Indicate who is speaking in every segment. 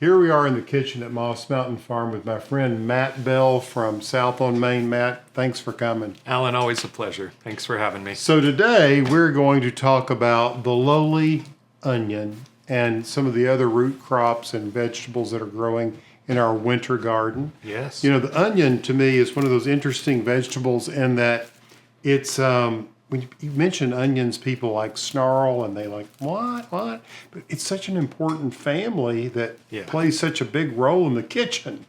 Speaker 1: Here we are in the kitchen at Moss Mountain Farm with my friend Matt Bell from South on Main. Matt, thanks for coming.
Speaker 2: Alan, always a pleasure. Thanks for having me.
Speaker 1: So today we're going to talk about the lowly onion and some of the other root crops and vegetables that are growing in our winter garden.
Speaker 2: Yes.
Speaker 1: You know, the onion to me is one of those interesting vegetables in that it's when you mention onions, people like snarl and they like, what? But it's such an important family that plays such a big role in the kitchen.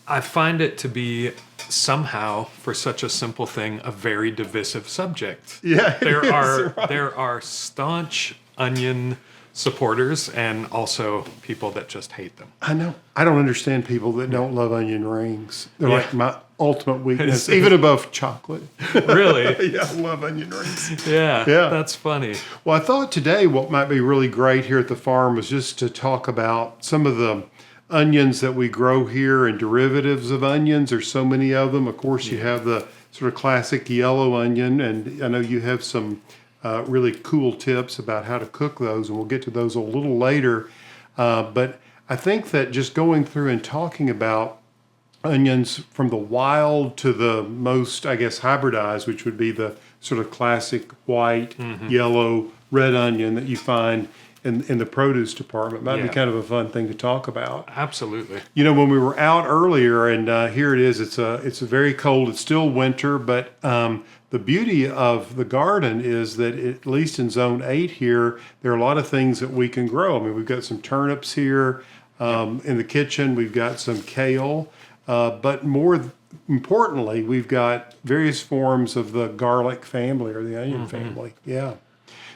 Speaker 2: I find it to be somehow, for such a simple thing, a very divisive subject.
Speaker 1: Yeah,
Speaker 2: there are staunch onion supporters and also people that just hate them.
Speaker 1: I know. I don't understand people that don't love onion rings. They're like my ultimate weakness, even above chocolate.
Speaker 2: Really?
Speaker 1: Yeah, I love onion rings.
Speaker 2: Yeah, that's funny.
Speaker 1: Well, I thought today what might be really great here at the farm was just to talk about some of the onions that we grow here and derivatives of onions. There's so many of them. Of course, you have the sort of classic yellow onion, and I know you have some really cool tips about how to cook those, and we'll get to those a little later. But I think that just going through and talking about onions from the wild to the most, I guess, hybridized, which would be the sort of classic white, yellow, red onion that you find in the produce department might be kind of a fun thing to talk about.
Speaker 2: Absolutely.
Speaker 1: You know, when we were out earlier, and here it is, it's a very cold, it's still winter, but the beauty of the garden is that at least in zone 8 here, there are a lot of things that we can grow. I mean, we've got some turnips here in the kitchen, we've got some kale, but more importantly, we've got various forms of the garlic family or the onion family. Yeah.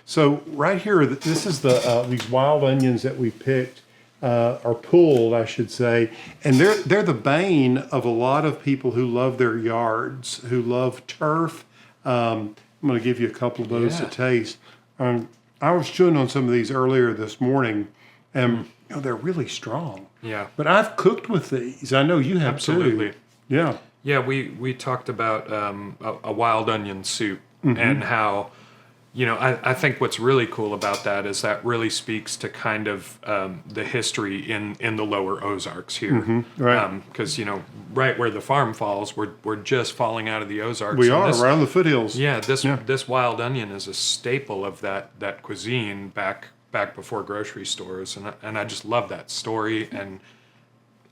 Speaker 1: So right here, this is these wild onions that we picked, or pulled, I should say, and they're the bane of a lot of people who love their yards, who love turf. I'm going to give you a couple of those to taste. I was chewing on some of these earlier this morning, and you know, they're really strong.
Speaker 2: Yeah.
Speaker 1: But I've cooked with these. I know you have
Speaker 2: Absolutely.
Speaker 1: too. Yeah.
Speaker 2: Yeah, we talked about a wild onion soup and how, you know, I think what's really cool about that is that really speaks to kind of the history in the lower Ozarks here.
Speaker 1: Right.
Speaker 2: Because, you know, right where the farm falls, we're just falling out of the Ozarks.
Speaker 1: We are, around the foothills.
Speaker 2: Yeah, this wild onion is a staple of that cuisine back before grocery stores. And I just love that story. And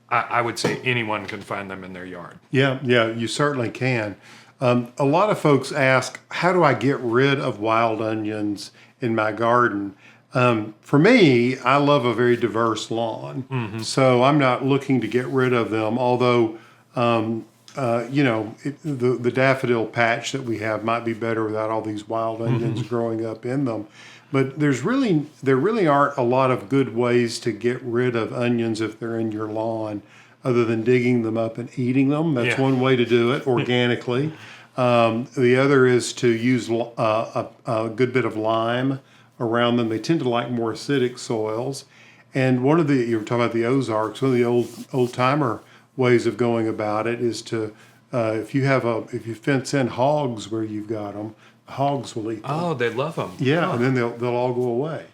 Speaker 2: I would say anyone can find them in their yard. Yeah,
Speaker 1: you certainly can. A lot of folks ask, how do I get rid of wild onions in my garden? For me, I love a very diverse lawn, so I'm not looking to get rid of them, although, you know, the daffodil patch that we have might be better without all these wild onions growing up in them. But there really aren't a lot of good ways to get rid of onions if they're in your lawn, other than digging them up and eating them. That's one way to do it organically. The other is to use a good bit of lime around them. They tend to like more acidic soils. And you were talking about the Ozarks, one of the old timer ways of going about it is to, if you fence in hogs where you've got them, hogs will eat them.
Speaker 2: Oh, they love them.
Speaker 1: Yeah, and then they'll all go away.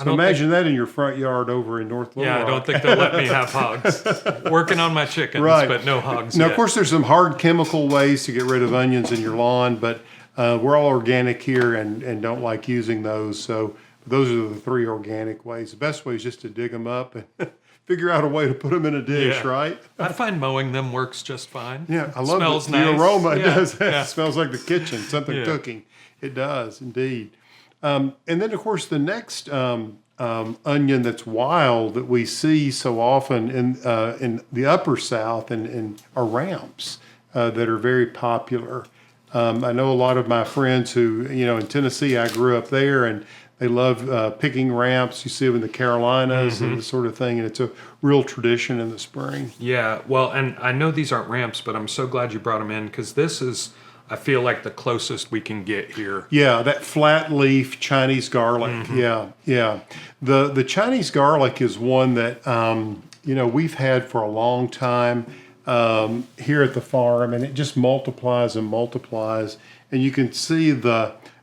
Speaker 1: So imagine that in your front yard over in North Little Rock.
Speaker 2: Yeah, I don't think they'll let me have hogs. Working on my chickens, but no hogs
Speaker 1: Now,
Speaker 2: yet.
Speaker 1: of course, there's some hard chemical ways to get rid of onions in your lawn, but we're all organic here and don't like using those. So those are the 3 organic ways. The best way is just to dig them up and figure out a way to put them in a dish, right?
Speaker 2: I find mowing them works just fine.
Speaker 1: Yeah, I love
Speaker 2: Smells
Speaker 1: the
Speaker 2: nice.
Speaker 1: aroma. It does.
Speaker 2: Yeah.
Speaker 1: It smells like the kitchen, something cooking. It does, indeed. And then, of course, the next onion that's wild that we see so often in the upper South and are ramps that are very popular. I know a lot of my friends who, you know, in Tennessee, I grew up there, and they love picking ramps. You see them in the Carolinas and this sort of thing, and it's a real tradition in the spring.
Speaker 2: Yeah, well, and I know these aren't ramps, but I'm so glad you brought them in because this is, I feel like, the closest we can get here.
Speaker 1: Yeah, that flat leaf Chinese garlic. Yeah. The Chinese garlic is one that, you know, we've had for a long time here at the farm, and it just multiplies and multiplies. And you can see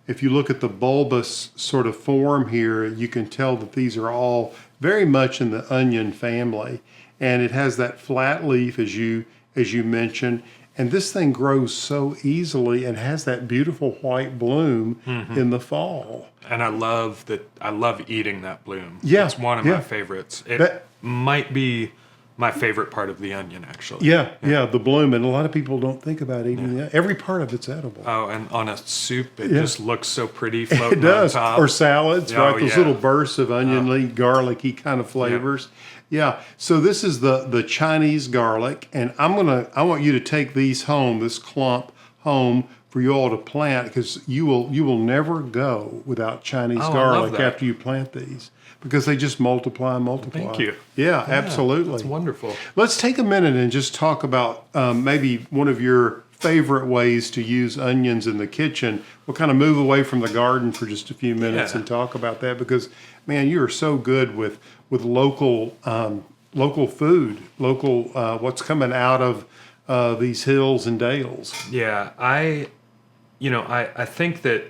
Speaker 1: if you look at the bulbous sort of form here, you can tell that these are all very much in the onion family, and it has that flat leaf as you mentioned. And this thing grows so easily and has that beautiful white bloom in the fall.
Speaker 2: And I love that. I love eating that bloom.
Speaker 1: Yeah,
Speaker 2: It's one of my favorites. It might be my favorite part of the onion, actually.
Speaker 1: Yeah, the bloom. And a lot of people don't think about eating that. Every part of it's edible.
Speaker 2: Oh, and on a soup, it just looks so pretty floating
Speaker 1: It does.
Speaker 2: on top.
Speaker 1: Or salads, right? Those little bursts of onion, garlicky kind of flavors. Yeah. So this is the Chinese garlic, and I want you to take these home, this clump home, for you all to plant, because you will never go without Chinese garlic after you plant these, because they just multiply and multiply.
Speaker 2: Thank you.
Speaker 1: Yeah, absolutely.
Speaker 2: That's wonderful.
Speaker 1: Let's take a minute and just talk about maybe one of your favorite ways to use onions in the kitchen. We'll kind of move away from the garden for just a few minutes and talk about that, because, man, you are so good with local food, what's coming out of these hills and dales.
Speaker 2: Yeah, I think that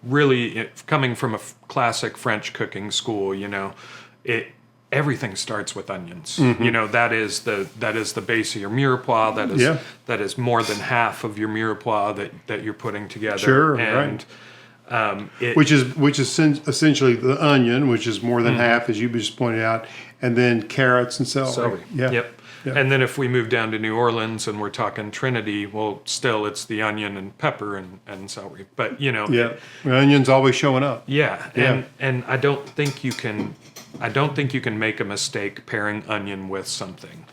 Speaker 2: really coming from a classic French cooking school, everything starts with onions. That is the base of your mirepoix. That is more than half of your mirepoix that you're putting together.
Speaker 1: Sure,
Speaker 2: and,
Speaker 1: right. Which is essentially the onion, which is more than half, as you just pointed out, and then carrots and celery.
Speaker 2: Yep. And then if we move down to New Orleans and we're talking Trinity, well, still it's the onion and pepper and celery. But
Speaker 1: the onion's always showing up.
Speaker 2: And I don't think you can make a mistake pairing onion with something.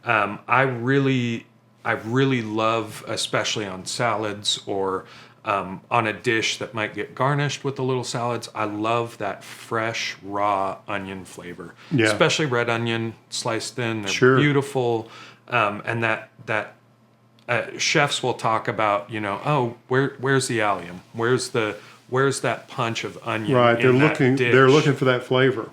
Speaker 2: I really love, especially on salads or on a dish that might get garnished with the little salads, I love that fresh, raw onion flavor.
Speaker 1: Yeah.
Speaker 2: Especially red onion, sliced thin. They're beautiful. And that chefs will talk about, where's the allium? Where's that punch of onion?
Speaker 1: Right. They're looking for that flavor.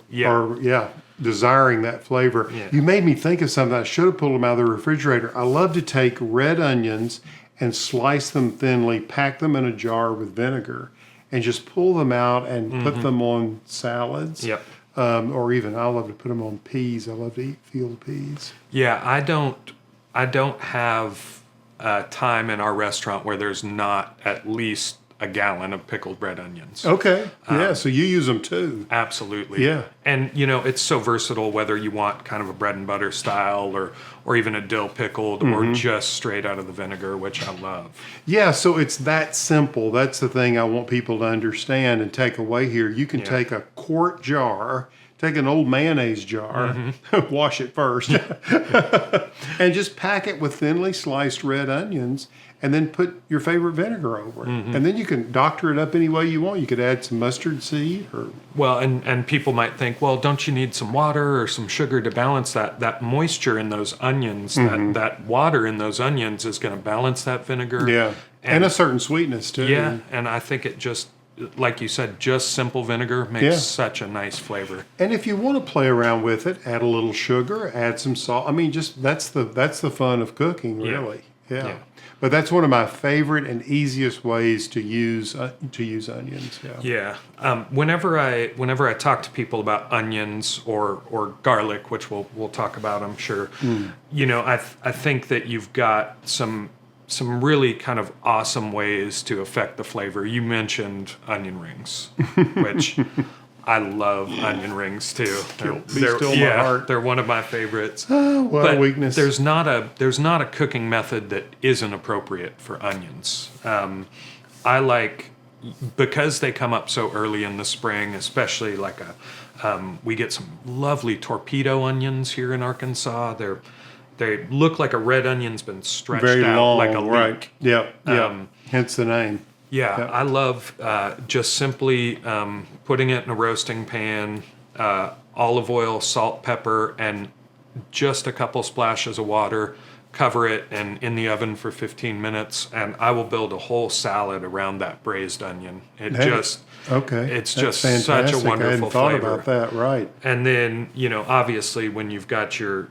Speaker 1: Desiring that flavor.
Speaker 2: Yeah.
Speaker 1: You made me think of something. I should have pulled them out of the refrigerator. I love to take red onions and slice them thinly, pack them in a jar with vinegar, and just pull them out and put them on salads.
Speaker 2: Yep.
Speaker 1: Or even I love to put them on peas. I love to eat field peas.
Speaker 2: Yeah, I don't have time in our restaurant where there's not at least a gallon of pickled red onions.
Speaker 1: Okay. So you use them too.
Speaker 2: Absolutely.
Speaker 1: Yeah.
Speaker 2: And it's so versatile, whether you want kind of a bread and butter style or even a dill pickled or just straight out of the vinegar, which I love.
Speaker 1: Yeah, so it's that simple. That's the thing I want people to understand and take away here. You can take a quart jar, take an old mayonnaise jar, wash it first, and just pack it with thinly sliced red onions, and then put your favorite vinegar over it. And then you can doctor it up any way you want. You could add some mustard seed or...
Speaker 2: Well, and people might think, well, don't you need some water or some sugar to balance that moisture in those onions? That water in those onions is going to balance that vinegar.
Speaker 1: Yeah, and a certain sweetness too.
Speaker 2: Yeah, and I think it just, like you said, just simple vinegar makes such a nice flavor.
Speaker 1: And if you want to play around with it, add a little sugar, add some salt. I mean, just that's the fun of cooking, really. Yeah. But that's one of my favorite and easiest ways to use onions.
Speaker 2: Whenever I talk to people about onions or garlic, which we'll talk about, I'm sure. I think that you've got some really kind of awesome ways to affect the flavor. You mentioned onion rings, which I love onion rings too. They're one of my favorites.
Speaker 1: But weakness.
Speaker 2: There's not a cooking method that isn't appropriate for onions. I like, because they come up so early in the spring, especially we get some lovely torpedo onions here in Arkansas. They look like a red onion's been stretched
Speaker 1: very
Speaker 2: out
Speaker 1: long,
Speaker 2: like a
Speaker 1: right?
Speaker 2: leek.
Speaker 1: Yeah. Hence the name.
Speaker 2: Yeah, I love just simply putting it in a roasting pan, olive oil, salt, pepper, and just a couple splashes of water. Cover it and in the oven for 15 minutes, and I will build a whole salad around that braised onion. It's just
Speaker 1: fantastic.
Speaker 2: such a wonderful
Speaker 1: I hadn't
Speaker 2: flavor.
Speaker 1: thought about that, right?
Speaker 2: And then, obviously when you've got your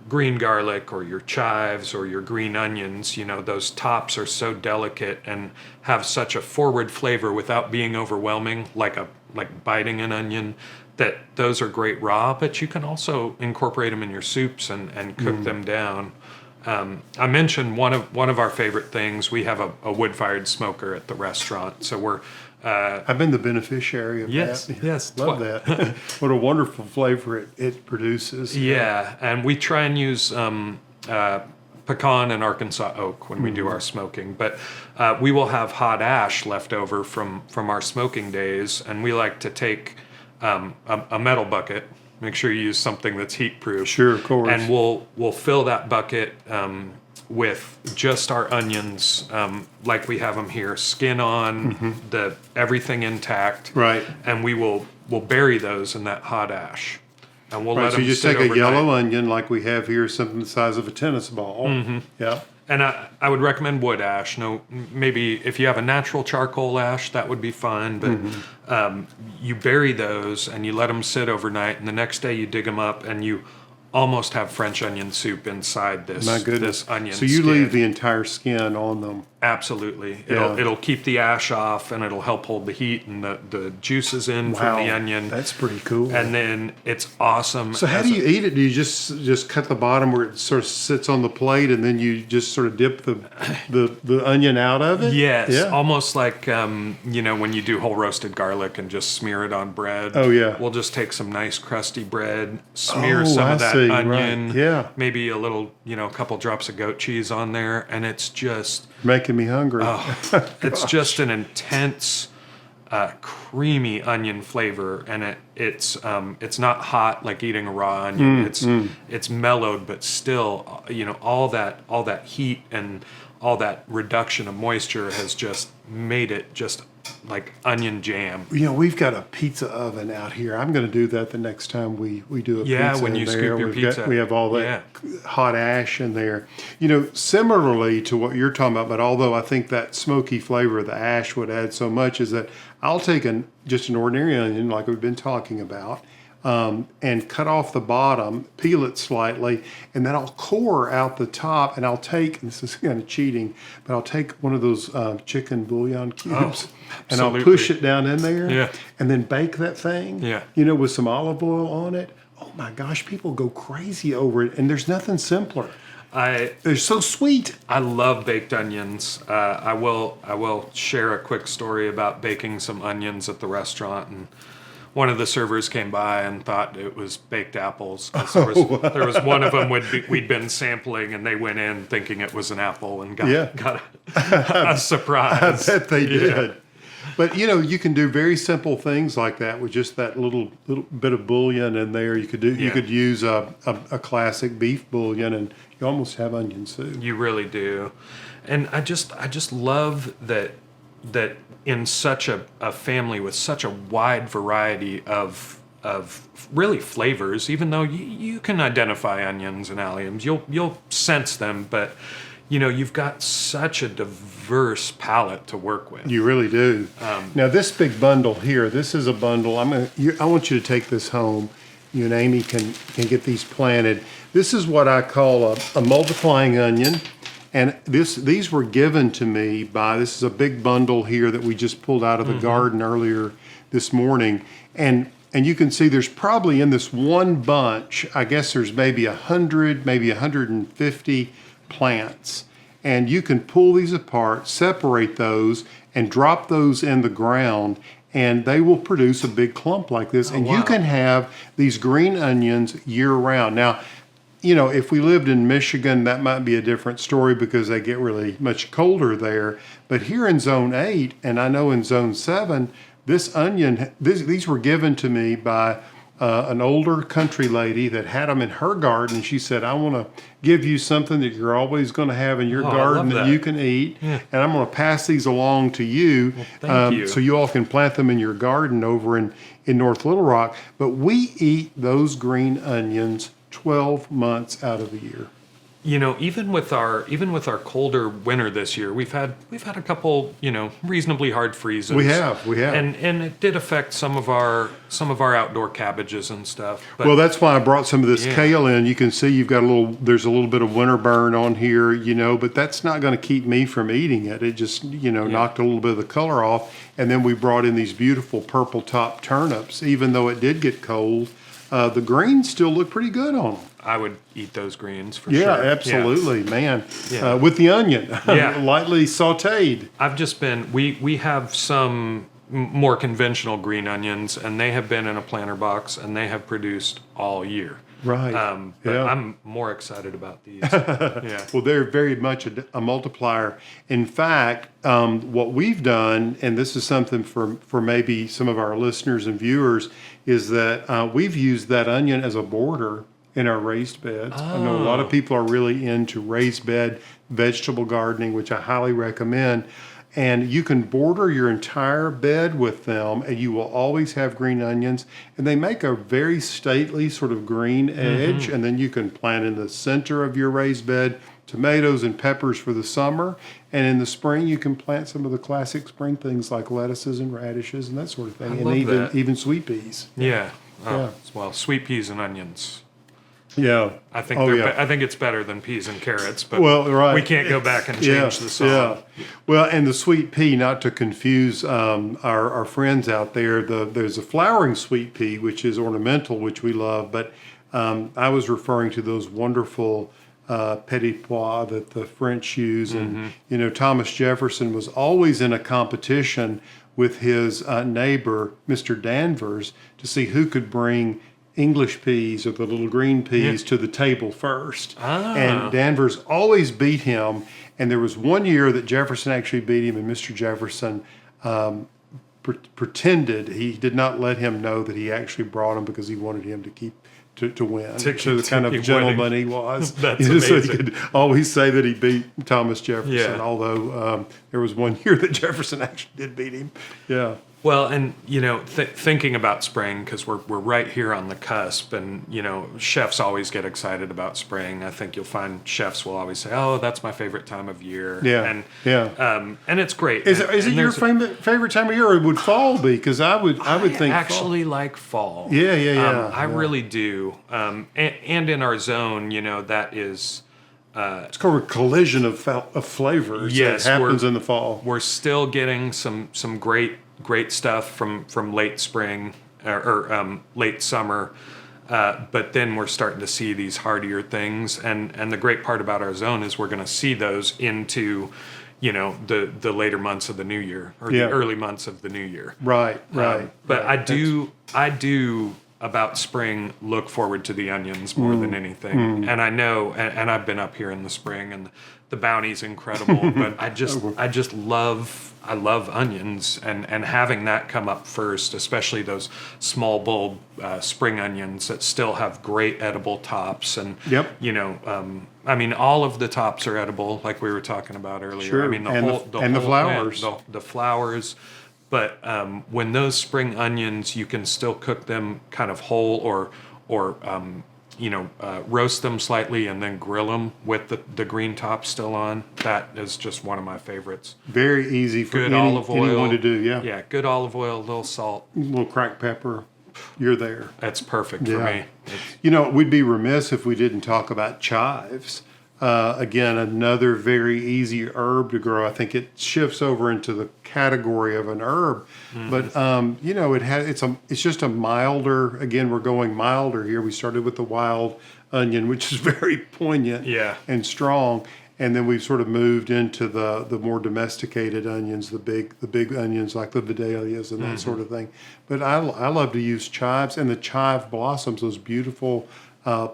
Speaker 2: green garlic or your chives or your green onions, those tops are so delicate and have such a forward flavor without being overwhelming, like biting an onion. that those are great raw, but you can also incorporate them in your soups and cook them down. I mentioned one of our favorite things. We have a wood-fired smoker at the restaurant, so we're
Speaker 1: I've been the beneficiary of that.
Speaker 2: yes,
Speaker 1: Love that. What a wonderful flavor it produces.
Speaker 2: yeah, and we try and use pecan and Arkansas oak when we do our smoking, but we will have hot ash left over from our smoking days, and we like to take a metal bucket. Make sure you use something that's heat proof.
Speaker 1: Sure, of course.
Speaker 2: And we'll fill that bucket with just our onions, like we have them here, skin on, the everything intact.
Speaker 1: Right.
Speaker 2: And we'll bury those in that hot ash, and we'll let
Speaker 1: Right, so
Speaker 2: them
Speaker 1: you just
Speaker 2: sit
Speaker 1: take a
Speaker 2: overnight.
Speaker 1: yellow onion like we have here, something the size of a tennis ball. Yeah.
Speaker 2: And I would recommend wood ash. No, maybe if you have a natural charcoal ash, that would be fine. But you bury those and you let them sit overnight, and the next day you dig them up, and you almost have French onion soup inside this.
Speaker 1: My goodness.
Speaker 2: This onion.
Speaker 1: So you
Speaker 2: skin.
Speaker 1: leave the entire skin on them.
Speaker 2: Absolutely.
Speaker 1: Yeah.
Speaker 2: It'll keep the ash off, and it'll help hold the heat and the juices in from the onion.
Speaker 1: That's pretty cool.
Speaker 2: And then it's awesome.
Speaker 1: So how do you eat it? Do you just cut the bottom where it sort of sits on the plate, and then you just sort of dip the onion out of it?
Speaker 2: Yes,
Speaker 1: Yeah.
Speaker 2: almost like when you do whole roasted garlic and just smear it on bread.
Speaker 1: Oh, yeah.
Speaker 2: We'll just take some nice crusty bread, smear
Speaker 1: Oh,
Speaker 2: some
Speaker 1: I
Speaker 2: of that
Speaker 1: see,
Speaker 2: onion,
Speaker 1: right. Yeah.
Speaker 2: maybe a little, a couple drops of goat cheese on there, and it's just
Speaker 1: Making me hungry.
Speaker 2: it's just an intense, creamy onion flavor, and it's not hot like eating a raw onion. It's mellowed, but still, all that heat and all that reduction of moisture has just made it just like onion jam.
Speaker 1: We've got a pizza oven out here. I'm going to do that the next time we do a pizza.
Speaker 2: when you
Speaker 1: in
Speaker 2: scoop
Speaker 1: there.
Speaker 2: your pizza.
Speaker 1: We have all that hot ash in there. Similarly to what you're talking about, but although I think that smoky flavor of the ash would add so much, is that I'll take just an ordinary onion like we've been talking about, and cut off the bottom, peel it slightly, and then I'll core out the top, and I'll take, and this is kind of cheating, but I'll take one of those chicken bouillon cubes, and I'll push it down in there, and then bake that thing, with some olive oil on it. Oh my gosh, people go crazy over it, and there's nothing simpler. They're so sweet.
Speaker 2: I love baked onions. I will share a quick story about baking some onions at the restaurant, and one of the servers came by and thought it was baked apples. There was one of them we'd been sampling, and they went in thinking it was an apple and got a surprise.
Speaker 1: I bet they did. But you can do very simple things like that with just that little bit of bouillon in there. You could use a classic beef bouillon, and you almost have onion soup.
Speaker 2: You really do, and I just love that in such a family with such a wide variety of really flavors. Even though you can identify onions and alliums, you'll sense them, but you've got such a diverse palette to work with.
Speaker 1: You really do. Now, this big bundle here, this is a bundle. I want you to take this home. You and Amy can get these planted. This is what I call a multiplying onion. And these were given to me this is a big bundle here that we just pulled out of the garden earlier this morning. And you can see there's probably in this one bunch, I guess there's maybe 100, maybe 150 plants. And you can pull these apart, separate those, and drop those in the ground, and they will produce a big clump like this. You can have these green onions year round. Now, if we lived in Michigan, that might be a different story because they get really much colder there. But here in Zone 8, and I know in Zone 7, these were given to me by an older country lady that had them in her garden. She said, I want to give you something that you're always going to have in your garden that you can eat. Yeah. And I'm going to pass these along to you,
Speaker 2: thank you.
Speaker 1: So you all can plant them in your garden over in North Little Rock. But we eat those green onions 12 months out of the year.
Speaker 2: even with our colder winter this year, we've had a couple, reasonably hard freezes.
Speaker 1: We have.
Speaker 2: And it did affect some of our outdoor cabbages and stuff. But
Speaker 1: Well, that's why I brought some of this kale in. You can see there's a little bit of winter burn on here, but that's not going to keep me from eating it. It just, knocked a little bit of the color off. And then we brought in these beautiful purple top turnips. Even though it did get cold, the greens still look pretty good on them.
Speaker 2: I would eat those greens for sure.
Speaker 1: Yeah, absolutely, man.
Speaker 2: Yeah.
Speaker 1: With the onion,
Speaker 2: Yeah.
Speaker 1: lightly sautéed.
Speaker 2: I've just been, we have some more conventional green onions, and they have been in a planter box, and they have produced all year.
Speaker 1: Right.
Speaker 2: But
Speaker 1: Yeah.
Speaker 2: I'm more excited about these. Yeah.
Speaker 1: Well, they're very much a multiplier. In fact, what we've done, and this is something for maybe some of our listeners and viewers, is that we've used that onion as a border in our raised beds. I know a lot of people are really into raised bed vegetable gardening, which I highly recommend. And you can border your entire bed with them, and you will always have green onions. And they make a very stately sort of green edge. And then you can plant in the center of your raised bed tomatoes and peppers for the summer. And in the spring, you can plant some of the classic spring things like lettuces and radishes and that sort of thing.
Speaker 2: I
Speaker 1: and
Speaker 2: love
Speaker 1: even
Speaker 2: that.
Speaker 1: even sweet peas.
Speaker 2: Yeah.
Speaker 1: Yeah.
Speaker 2: Well, sweet peas and onions.
Speaker 1: Yeah.
Speaker 2: I think
Speaker 1: yeah.
Speaker 2: I think it's better than peas and carrots, but
Speaker 1: Well, right.
Speaker 2: we can't go back and change the song.
Speaker 1: Yeah. Well, and the sweet pea, not to confuse our friends out there, there's a flowering sweet pea, which is ornamental, which we love, but I was referring to those wonderful petit pois that the French use. And, Thomas Jefferson was always in a competition with his neighbor, Mr. Danvers, to see who could bring English peas or the little green peas to the table first. And Danvers always beat him. And there was one year that Jefferson actually beat him, and Mr. Jefferson pretended he did not let him know that he actually brought him because he wanted him to win. So the kind of gentleman he was.
Speaker 2: That's
Speaker 1: So he
Speaker 2: amazing.
Speaker 1: could always say that he beat Thomas Jefferson,
Speaker 2: Yeah.
Speaker 1: although there was one year that Jefferson actually did beat him. Yeah.
Speaker 2: Well, and thinking about spring, because we're right here on the cusp, and chefs always get excited about spring. I think you'll find chefs will always say, "Oh, that's my favorite time of year."
Speaker 1: Yeah,
Speaker 2: and it's great.
Speaker 1: Is it your favorite time of year, or would fall be? Because I would think
Speaker 2: actually like fall.
Speaker 1: Yeah.
Speaker 2: I really do. And in our zone, that is.
Speaker 1: It's called a collision of flavors.
Speaker 2: Yes,
Speaker 1: that happens in the fall.
Speaker 2: We're still getting some great stuff from late spring or late summer, but then we're starting to see these hardier things. And the great part about our zone is we're going to see those into the later months of the new year or the early months of the new year.
Speaker 1: Right.
Speaker 2: But I do about spring look forward to the onions more than anything. And I know, and I've been up here in the spring, and the bounty's incredible, but I love onions, and having that come up first, especially those small bulb spring onions that still have great edible tops. And all of the tops are edible, like we were talking about earlier.
Speaker 1: Sure.
Speaker 2: I mean,
Speaker 1: the flowers.
Speaker 2: The flowers. But when those spring onions, you can still cook them kind of whole, or roast them slightly and then grill them with the green top still on. That is just one of my favorites.
Speaker 1: Very easy for
Speaker 2: Good olive oil.
Speaker 1: anyone to do. Yeah.
Speaker 2: Yeah, good olive oil, a little salt.
Speaker 1: A little cracked pepper. You're there.
Speaker 2: That's perfect for me.
Speaker 1: We'd be remiss if we didn't talk about chives. Again, another very easy herb to grow. I think it shifts over into the category of an herb, but it's just a milder. Again, we're going milder here. We started with the wild onion, which is very poignant and strong, and then we've sort of moved into the more domesticated onions, the big onions like the Vidalias and that sort of thing. But I love to use chives, and the chive blossoms, those beautiful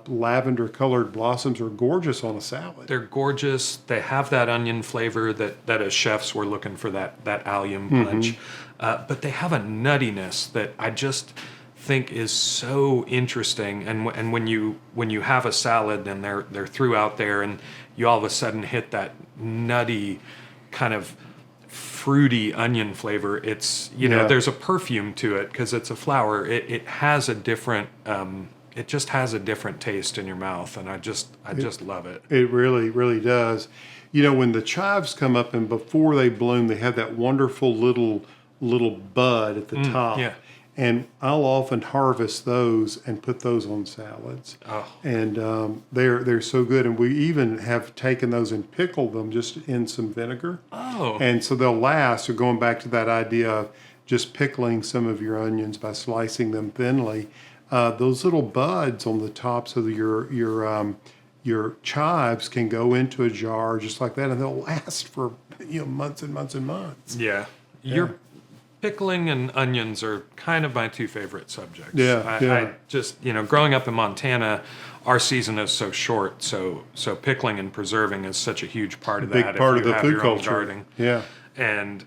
Speaker 1: lavender colored blossoms, are gorgeous on a salad.
Speaker 2: They're gorgeous. They have that onion flavor that as chefs we're looking for, that allium punch. But they have a nuttiness that I just think is so interesting. And when you have a salad and they're through out there, and you all of a sudden hit that nutty kind of fruity onion flavor, it's there's a perfume to it because it's a flower. It has a different it just has a different taste in your mouth, and I just love it.
Speaker 1: It really, really does. When the chives come up and before they bloom, they have that wonderful little bud at the top.
Speaker 2: yeah.
Speaker 1: And I'll often harvest those and put those on salads.
Speaker 2: Oh.
Speaker 1: And they're so good. And we even have taken those and pickled them just in some vinegar.
Speaker 2: Oh.
Speaker 1: And so they'll last. So going back to that idea of just pickling some of your onions by slicing them thinly, those little buds on the tops of your chives can go into a jar just like that, and they'll last for months and months and months.
Speaker 2: Yeah. Your pickling and onions are kind of my two favorite subjects.
Speaker 1: I
Speaker 2: just, growing up in Montana, our season is so short, so pickling and preserving is such a huge part of that.
Speaker 1: Big part
Speaker 2: if
Speaker 1: of
Speaker 2: you
Speaker 1: the
Speaker 2: have
Speaker 1: food
Speaker 2: your own
Speaker 1: culture.
Speaker 2: garden.
Speaker 1: Yeah.
Speaker 2: And,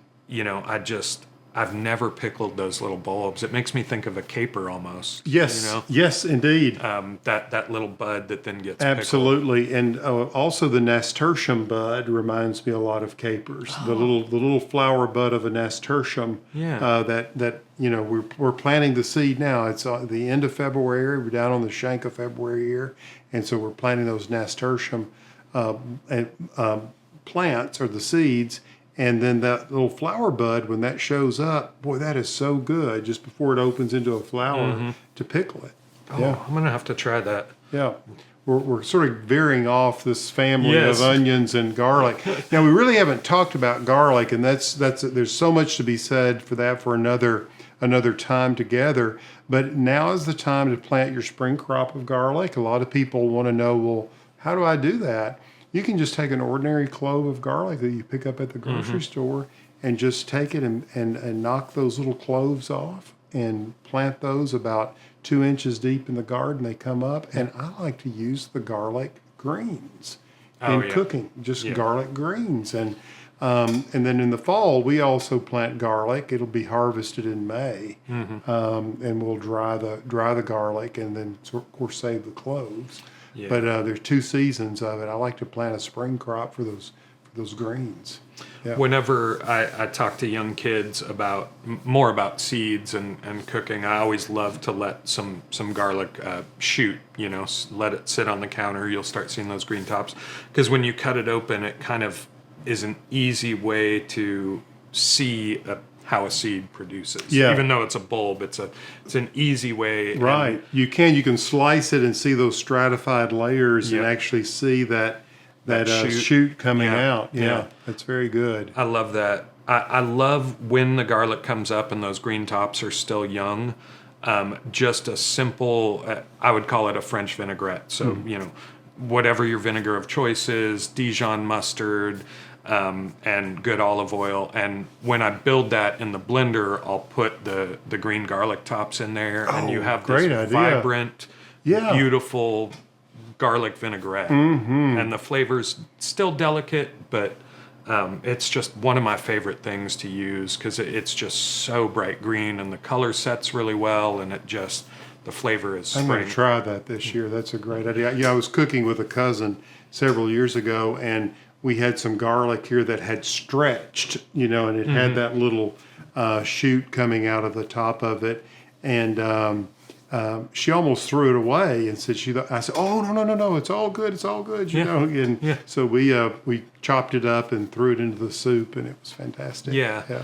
Speaker 2: I've never pickled those little bulbs. It makes me think of a caper almost.
Speaker 1: Yes. Yes, indeed.
Speaker 2: That little bud that then gets
Speaker 1: Absolutely, and also the nasturtium bud reminds me a lot of capers. The little flower bud of a nasturtium.
Speaker 2: Yeah.
Speaker 1: That we're planting the seed now. It's the end of February. We're down on the shank of February here, and so we're planting those nasturtium plants or the seeds. And then that little flower bud, when that shows up, boy, that is so good just before it opens into a flower to pickle it.
Speaker 2: Oh, yeah. I'm going to have to try that.
Speaker 1: Yeah. We're sort of veering off this family
Speaker 2: Yes.
Speaker 1: of onions and garlic. Now, we really haven't talked about garlic, and that's there's so much to be said for that for another time together. But now is the time to plant your spring crop of garlic. A lot of people want to know, well, how do I do that? You can just take an ordinary clove of garlic that you pick up at the grocery store and just take it and knock those little cloves off and plant those about 2 inches deep in the garden. They come up, and I like to use the garlic greens in cooking, just garlic greens. And then in the fall, we also plant garlic. It'll be harvested in May, and we'll dry the garlic and then, of course, save the cloves. Yeah. But there's 2 seasons of it. I like to plant a spring crop for those greens. Yeah.
Speaker 2: Whenever I talk to young kids more about seeds and cooking, I always love to let some garlic shoot. Let it sit on the counter. You'll start seeing those green tops, because when you cut it open, it kind of is an easy way to see how a seed produces.
Speaker 1: Yeah.
Speaker 2: Even though it's a bulb, it's an easy way.
Speaker 1: Right. You can slice it and see those stratified layers and actually see that shoot coming out. Yeah. That's very good.
Speaker 2: I love that. I love when the garlic comes up and those green tops are still young. Just a simple, I would call it a French vinaigrette. So, whatever your vinegar of choice is, Dijon mustard, and good olive oil. And when I build that in the blender, I'll put the green garlic tops in there, and you have this vibrant, beautiful garlic vinaigrette. And the flavor's still delicate, but it's just one of my favorite things to use, because it's just so bright green, and the color sets really well, and the flavor is spring.
Speaker 1: I'm going to try that this year. That's a great idea. Yeah, I was cooking with a cousin several years ago, and we had some garlic here that had stretched, and it had that little shoot coming out of the top of it. And she almost threw it away and said, I said, oh, no, it's all good. It's all good, And so we chopped it up and threw it into the soup, and it was fantastic.
Speaker 2: Yeah.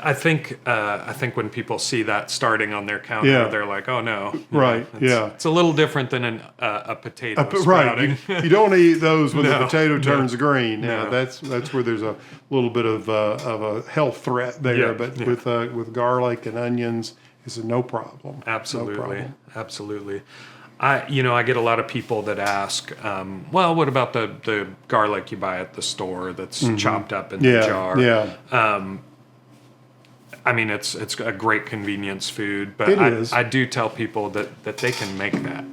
Speaker 2: I think when people see that starting on their counter, they're like, "Oh no!"
Speaker 1: Right?
Speaker 2: It's a little different than a potato sprouting.
Speaker 1: Right. You don't eat those when the potato turns green. No. That's where there's a little bit of a health threat there.
Speaker 2: Yeah.
Speaker 1: But with garlic and onions, it's no problem.
Speaker 2: Absolutely,
Speaker 1: no problem.
Speaker 2: Absolutely. I get a lot of people that ask, well, what about the garlic you buy at the store that's chopped up in the jar?
Speaker 1: Yeah.
Speaker 2: I mean, it's a great convenience food, but I do tell people that they can make that.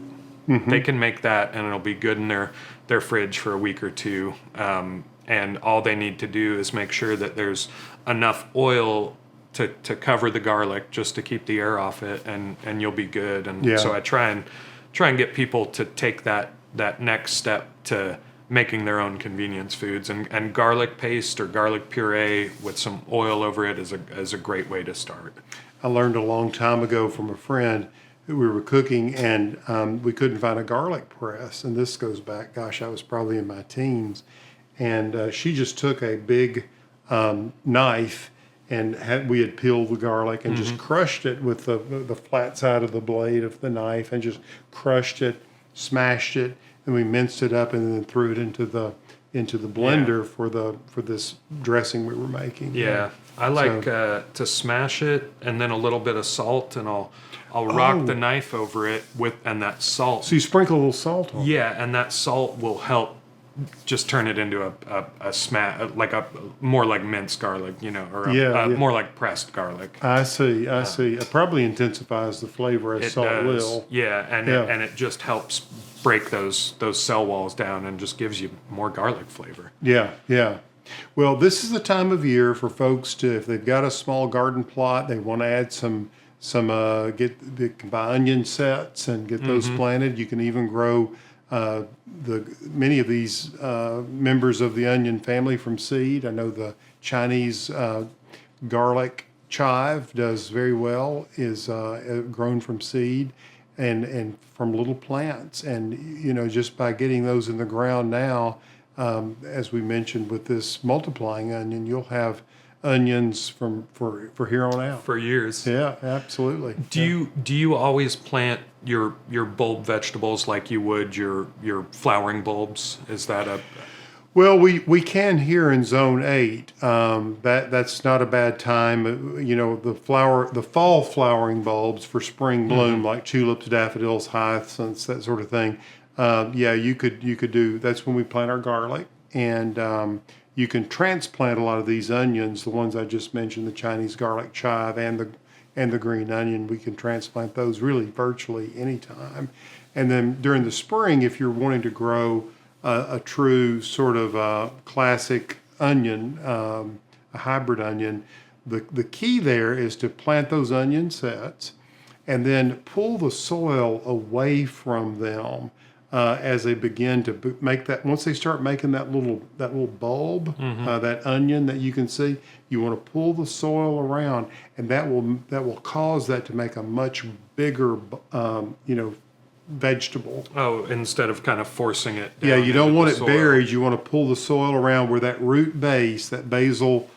Speaker 2: They can make that, and it'll be good in their fridge for a week or two. And all they need to do is make sure that there's enough oil to cover the garlic, just to keep the air off it, and you'll be good. And so I try and get people to take that next step to making their own convenience foods, and garlic paste or garlic puree with some oil over it is a great way to start.
Speaker 1: I learned a long time ago from a friend that we were cooking, and we couldn't find a garlic press. And this goes back, gosh, I was probably in my teens. And she just took a big knife, and we had peeled the garlic and just crushed it with the flat side of the blade of the knife, and just crushed it, smashed it, and we minced it up, and then threw it into the blender for this dressing we were making.
Speaker 2: Yeah, I like to smash it and then a little bit of salt, and I'll rock the knife over it and that salt.
Speaker 1: So you sprinkle a little salt on it.
Speaker 2: Yeah, and that salt will help just turn it into a smash, like more like minced garlic, or more like pressed garlic.
Speaker 1: I see. It probably intensifies the flavor as salt will.
Speaker 2: Yeah, and it just helps break those cell walls down and just gives you more garlic flavor.
Speaker 1: Yeah. Well, this is the time of year for folks to, if they've got a small garden plot, they want to add they can buy onion sets and get those planted. You can even grow many of these members of the onion family from seed. I know the Chinese garlic chive does very well, is grown from seed and from little plants. And, just by getting those in the ground now, as we mentioned with this multiplying onion, you'll have onions for here on out.
Speaker 2: For years.
Speaker 1: Yeah, absolutely.
Speaker 2: Do you always plant your bulb vegetables like you would your flowering bulbs? Is that
Speaker 1: Well, we can here in Zone 8. That's not a bad time. The fall flowering bulbs for spring bloom, like tulips, daffodils, hyacinths, that sort of thing. You could do. That's when we plant our garlic, and you can transplant a lot of these onions, the ones I just mentioned, the Chinese garlic chive and the green onion. We can transplant those really virtually anytime. And then during the spring, if you're wanting to grow a true sort of classic onion, a hybrid onion, the key there is to plant those onion sets and then pull the soil away from them as they begin to make that. Once they start making that little bulb, that onion that you can see, you want to pull the soil around, and that will cause that to make a much bigger, vegetable.
Speaker 2: Oh, instead of kind of forcing it down.
Speaker 1: Yeah, you don't want it
Speaker 2: soil.
Speaker 1: buried. You want to pull the soil around where that root base, that basal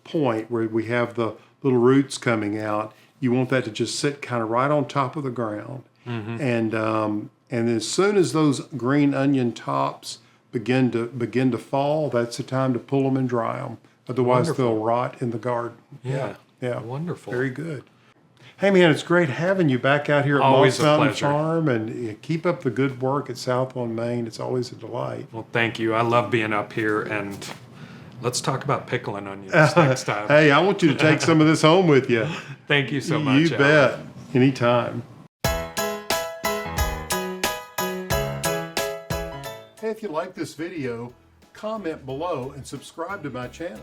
Speaker 1: point where we have the little roots coming out. You want that to just sit kind of right on top of the ground. And as soon as those green onion tops begin to fall, that's the time to pull them and dry them. Otherwise, they'll rot in the garden.
Speaker 2: Yeah.
Speaker 1: Wonderful. Very good. Hey, man, it's great having you back out here at
Speaker 2: Always
Speaker 1: Moss Mountain
Speaker 2: pleasure.
Speaker 1: Farm, and keep up the good work at South on Main. It's always a delight.
Speaker 2: Well, thank you. I love being up here, and let's talk about pickling onions next time.
Speaker 1: Hey, I want you to take some of this home with you.
Speaker 2: Thank you so much.
Speaker 1: You bet. Anytime. Hey, if you like this video, comment below and subscribe to my channel.